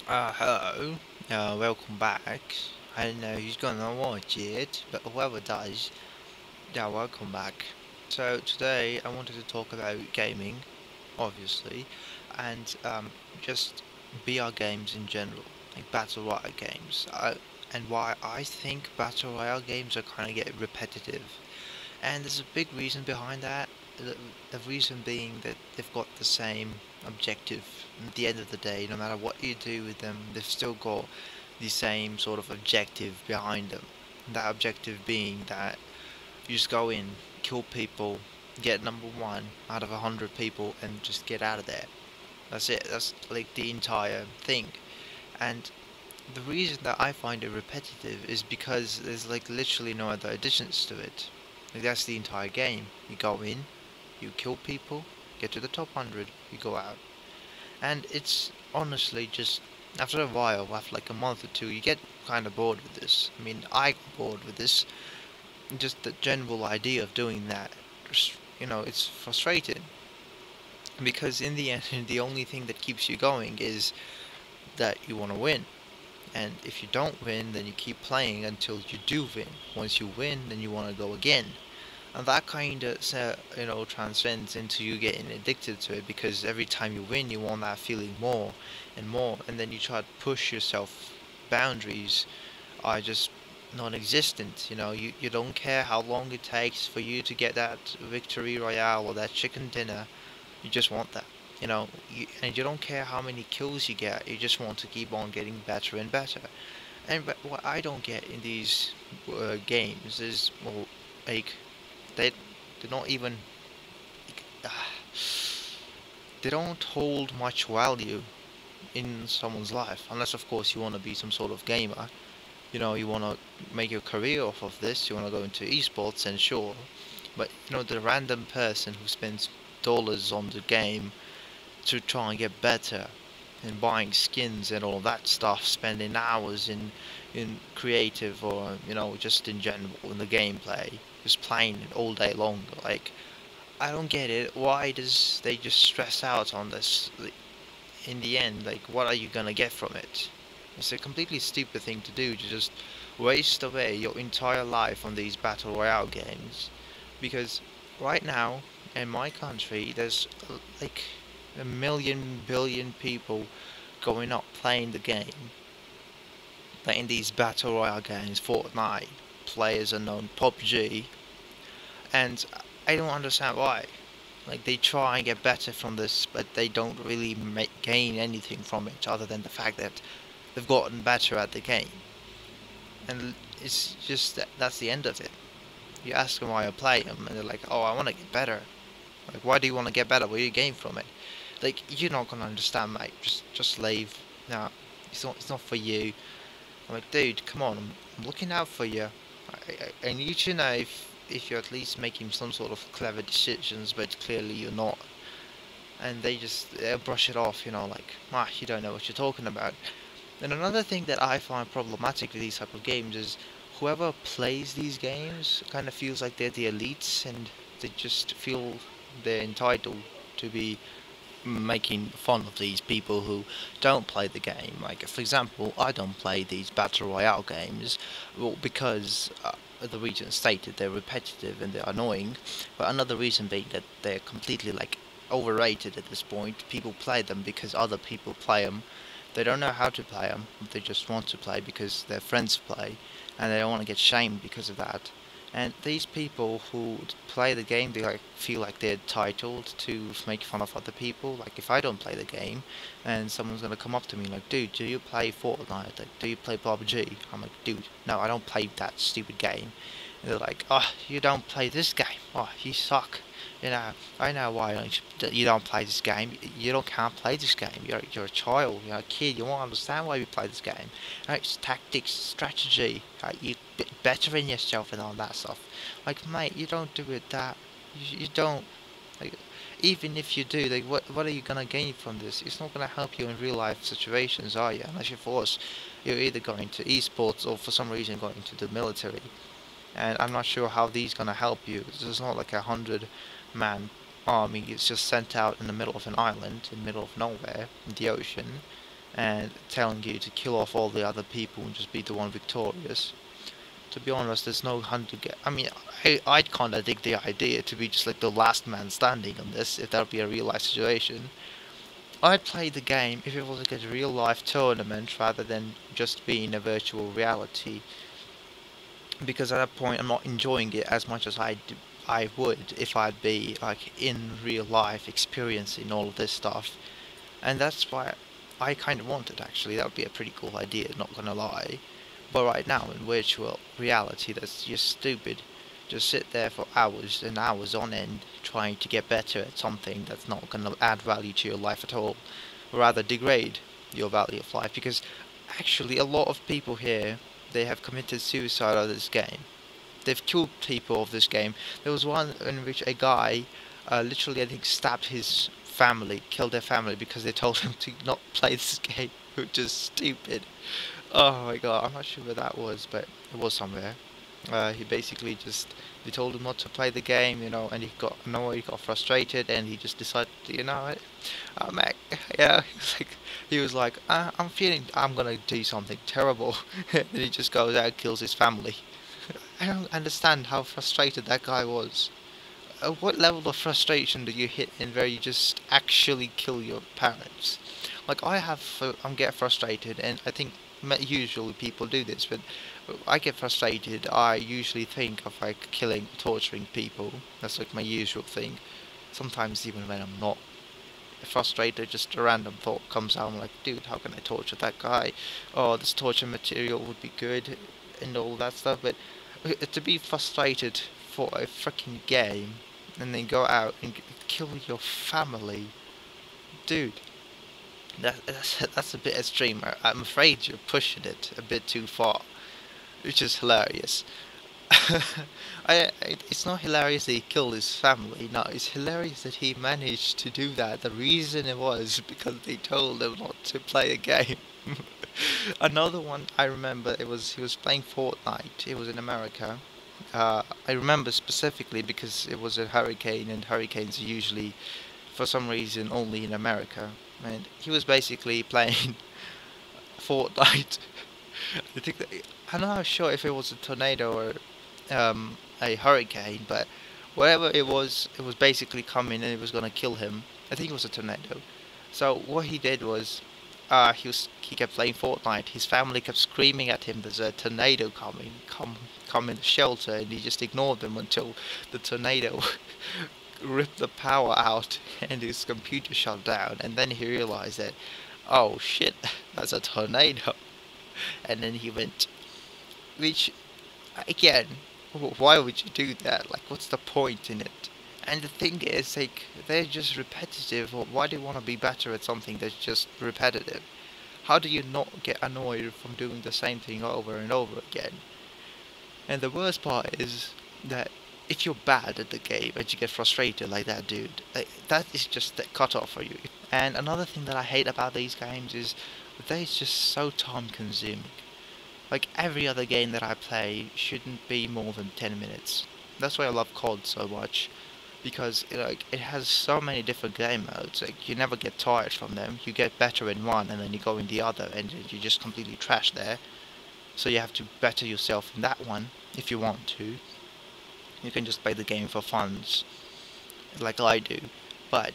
Hello, welcome back. I don't know who's gonna watch it, but whoever does, yeah, welcome back. So today I wanted to talk about gaming, obviously, and just VR games in general, like battle royale games. And why I think battle royale games are kind of get repetitive, and there's a big reason behind that. The, the reason being that they've got the same objective at the end of the day. No matter what you do with them, they've still got the same sort of objective behind them. That objective being that you just go in, kill people, get number one out of 100 people, and just get out of there. That's it. That's like the entire thing. And the reason that I find it repetitive is because there's like literally no other additions to it. Like that's the entire game. You go in, you kill people, get to the top 100, you go out. And it's honestly just after a while, after like a month or two, you get kind of bored with this. I mean, I got bored with this. Just the general idea of doing that, just, it's frustrating because in the end, the only thing that keeps you going is that you want to win. And if you don't win, then you keep playing until you do win. Once you win, then you want to go again. And that kind of, transcends into you getting addicted to it because every time you win, you want that feeling more and more. And then you try to push yourself. Boundaries are just non-existent. You don't care how long it takes for you to get that victory royale or that chicken dinner. You just want that. And you don't care how many kills you get. You just want to keep on getting better and better. And but what I don't get in these games is, well, like they they're not even they don't hold much value in someone's life, unless of course you want to be some sort of gamer. You want to make your career off of this. You want to go into esports, and sure, but the random person who spends dollars on the game to try and get better and buying skins and all that stuff, spending hours in creative or just in general in the gameplay, just playing it all day long. Like I don't get it. Why does they just stress out on this? Like, in the end, like what are you gonna get from it? It's a completely stupid thing to do to just waste away your entire life on these battle royale games, because right now in my country there's like a million billion people going up playing the game, playing these battle royale games, Fortnite, players unknown, PUBG, and I don't understand why. Like they try and get better from this, but they don't really gain anything from it other than the fact that they've gotten better at the game, and it's just that's the end of it. You ask them why I play them, and they're like, "Oh, I want to get better." Like, why do you want to get better? What do you gain from it? Like, you're not gonna understand, mate. Just leave. No, it's not for you. I'm like, dude, come on. I'm looking out for you. I need to know if you're at least making some sort of clever decisions, but clearly you're not. And they brush it off, like, you don't know what you're talking about. And another thing that I find problematic with these type of games is whoever plays these games kind of feels like they're the elites, and they just feel they're entitled to be making fun of these people who don't play the game. Like, for example, I don't play these battle royale games, well, because the reason stated they're repetitive and they're annoying. But another reason being that they're completely like overrated at this point. People play them because other people play them. They don't know how to play them. They just want to play because their friends play, and they don't want to get shamed because of that. And these people who play the game, they like feel like they're entitled to make fun of other people. Like if I don't play the game, and someone's gonna come up to me like, "Dude, do you play Fortnite? Like, do you play PUBG?" I'm like, "Dude, no, I don't play that stupid game." And they're like, "Oh, you don't play this game? Oh, you suck." I know why you don't play this game. You don't can't play this game. You're a child. You're a kid. You won't understand why we play this game. It's tactics, strategy. You bettering yourself and all that stuff. Like, mate, you don't do it that. You don't. Like, even if you do, like, what are you gonna gain from this? It's not gonna help you in real life situations, are you? Unless you're forced, you're either going to esports or for some reason going to the military. And I'm not sure how these gonna help you. There's not like 100 man army. It's just sent out in the middle of an island, in the middle of nowhere, in the ocean. and telling you to kill off all the other people and just be the one victorious. To be honest, there's no hunter get. I mean, I'd kind of dig the idea to be just like the last man standing on this, if that would be a real life situation. I'd play the game if it was like a real life tournament rather than just being a virtual reality, because at that point I'm not enjoying it as much as I would if I'd be like in real life experiencing all of this stuff. And that's why I kind of want it actually. That would be a pretty cool idea, not gonna lie. But right now in virtual reality, that's just stupid. Just sit there for hours and hours on end trying to get better at something that's not gonna add value to your life at all, or rather degrade your value of life. Because actually, a lot of people here, they have committed suicide of this game. They've killed people of this game. There was one in which a guy, literally, I think, stabbed his family, killed their family because they told him to not play this game, which is stupid. Oh my god, I'm not sure where that was, but it was somewhere. He basically just, they told him not to play the game, and he got annoyed, he got frustrated, and he just decided, what, Mac, yeah, he was like, I'm feeling, I'm gonna do something terrible, and he just goes out and kills his family. I don't understand how frustrated that guy was. What level of frustration do you hit in where you just actually kill your parents? Like I have, I'm get frustrated, and I think usually people do this, but I get frustrated. I usually think of like killing, torturing people. That's like my usual thing. Sometimes even when I'm not frustrated, just a random thought comes out. I'm like, dude, how can I torture that guy? Oh, this torture material would be good, and all that stuff. But to be frustrated for a freaking game and then go out and kill your family, dude, that's a bit extreme. I'm afraid you're pushing it a bit too far, which is hilarious. It's not hilarious that he killed his family. No, it's hilarious that he managed to do that. The reason it was because they told him not to play a game. Another one I remember, it was he was playing Fortnite. It was in America. I remember specifically because it was a hurricane, and hurricanes are usually, for some reason, only in America. And he was basically playing Fortnite. I think that, I'm not sure if it was a tornado or a hurricane, but whatever it was basically coming and it was gonna kill him. I think it was a tornado. So what he did was, he kept playing Fortnite. His family kept screaming at him, "There's a tornado coming! Come in the shelter!" And he just ignored them until the tornado ripped the power out and his computer shut down. And then he realized that, oh shit, that's a tornado. And then he went, which again, why would you do that? Like, what's the point in it? And the thing is, like, they're just repetitive. Or why do you want to be better at something that's just repetitive? How do you not get annoyed from doing the same thing over and over again? And the worst part is that if you're bad at the game and you get frustrated like that, dude, like, that is just the cutoff for you. And another thing that I hate about these games is that they're just so time consuming. Like every other game that I play shouldn't be more than 10 minutes. That's why I love CoD so much, because like it has so many different game modes. Like you never get tired from them. You get better in one, and then you go in the other, and you just completely trash there. So you have to better yourself in that one if you want to. You can just play the game for funs, like I do, but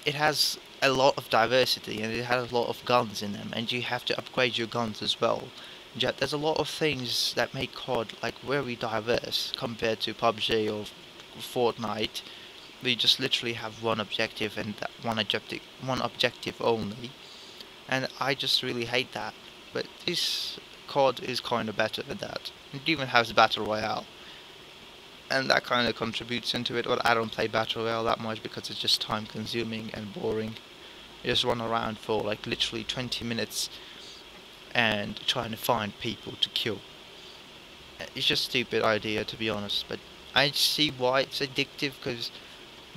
it has a lot of diversity and it has a lot of guns in them, and you have to upgrade your guns as well. Yeah, there's a lot of things that make COD like very diverse compared to PUBG or Fortnite. We just literally have one objective, and that one objective only. And I just really hate that. But this COD is kind of better than that. It even has Battle Royale, and that kind of contributes into it. But I don't play Battle Royale that much because it's just time consuming and boring. You just run around for like literally 20 minutes and trying to find people to kill. It's just a stupid idea, to be honest, but I see why it's addictive,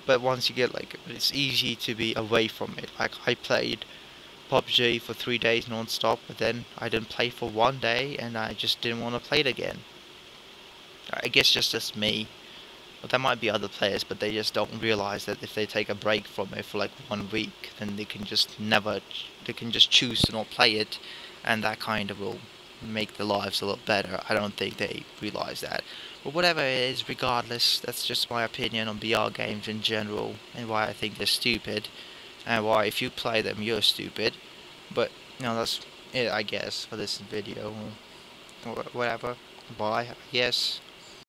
but once you get like, it's easy to be away from it. Like I played PUBG for 3 days non-stop, but then I didn't play for one day and I just didn't want to play it again. I guess just as me. there might be other players, but they just don't realize that if they take a break from it for like 1 week, then they can just never, they can just choose to not play it, and that kind of will make their lives a lot better. I don't think they realize that. But whatever it is, regardless, that's just my opinion on VR games in general, and why I think they're stupid, and why if you play them, you're stupid. But, that's it, I guess, for this video. Whatever. Bye, yes.